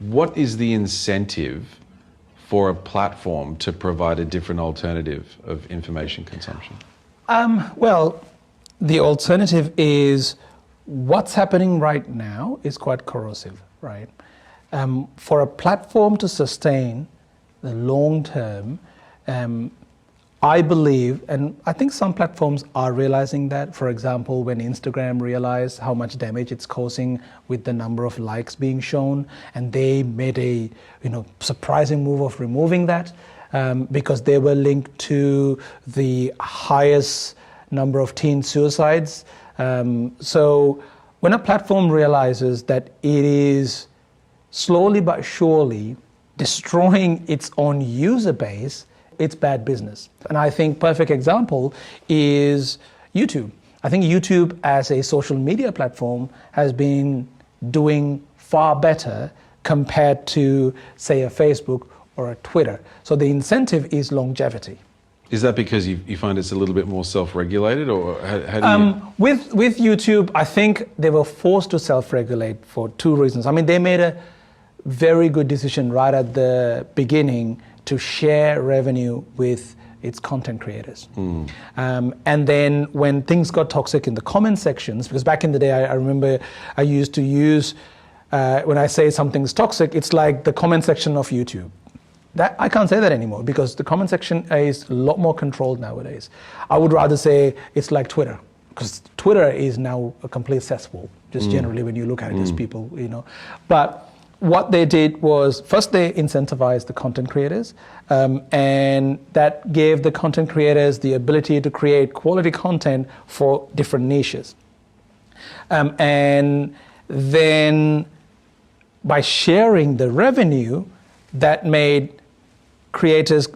What is the incentive for a platform to provide a different alternative of information consumption? Well, the alternative is what's happening right now is quite corrosive, right? For a platform to sustain the long term, I believe, and I think some platforms are realizing that. For example, when Instagram realized how much damage it's causing with the number of likes being shown, and they made a surprising move of removing that because they were linked to the highest number of teen suicides. So when a platform realizes that it is slowly but surely destroying its own user base, it's bad business. And I think perfect example is YouTube. I think YouTube as a social media platform has been doing far better compared to, say, a Facebook or a Twitter. So the incentive is longevity. Is that because you find it's a little bit more self-regulated, or how do you... With YouTube, I think they were forced to self-regulate for two reasons. I mean, they made a very good decision right at the beginning to share revenue with its content creators. And then when things got toxic in the comment sections, because back in the day, I remember I used to use, when I say something's toxic, it's like the comment section of YouTube. That I can't say that anymore because the comment section is a lot more controlled nowadays. I would rather say it's like Twitter, because Twitter is now a complete cesspool, just generally when you look at it as people, But what they did was, first they incentivized the content creators, and that gave the content creators the ability to create quality content for different niches. And then by sharing the revenue, that made creators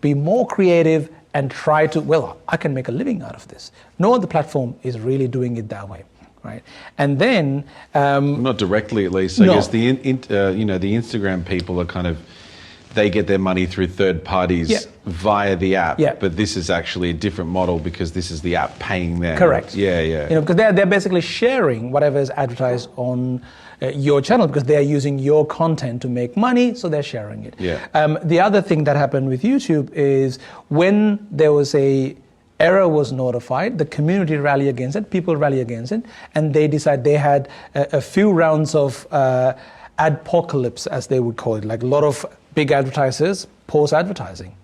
be more creative and try to, well, I can make a living out of this. No other platform is really doing it that way. Right, and then not directly, at least. I guess the the Instagram people are kind of, they get their money through third parties via the app. Yeah. But this is actually a different model because this is the app paying them. Correct. Yeah. Because they're basically sharing whatever is advertised on your channel because they are using your content to make money, so they're sharing it. Yeah. The other thing that happened with YouTube is when there was a error was notified, the community rally against it, people rally against it, and they decide they had a few rounds of adpocalypse, as they would call it, like a lot of big advertisers post advertising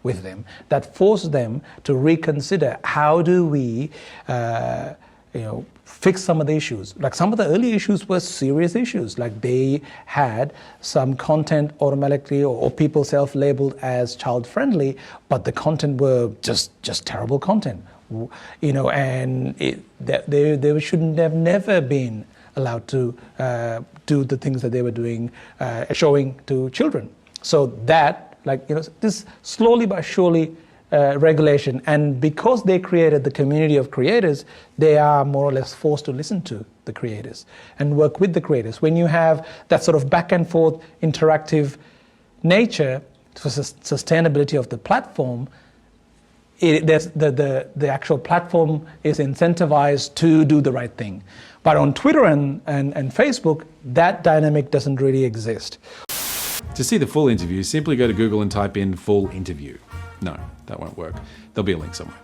with them that forced them to reconsider how do we fix some of the issues. Like some of the early issues were serious issues, like they had some content automatically or people self-labeled as child-friendly, but the content were just terrible content, and they shouldn't have never been allowed to do the things that they were doing, showing to children. So that, this slowly but surely regulation, and because they created the community of creators, they are more or less forced to listen to the creators and work with the creators. When you have that sort of back and forth interactive nature for sustainability of the platform, the actual platform is incentivized to do the right thing. But on Twitter and Facebook, that dynamic doesn't really exist. To see the full interview, simply go to Google and type in "full interview." No, that won't work. There'll be a link somewhere.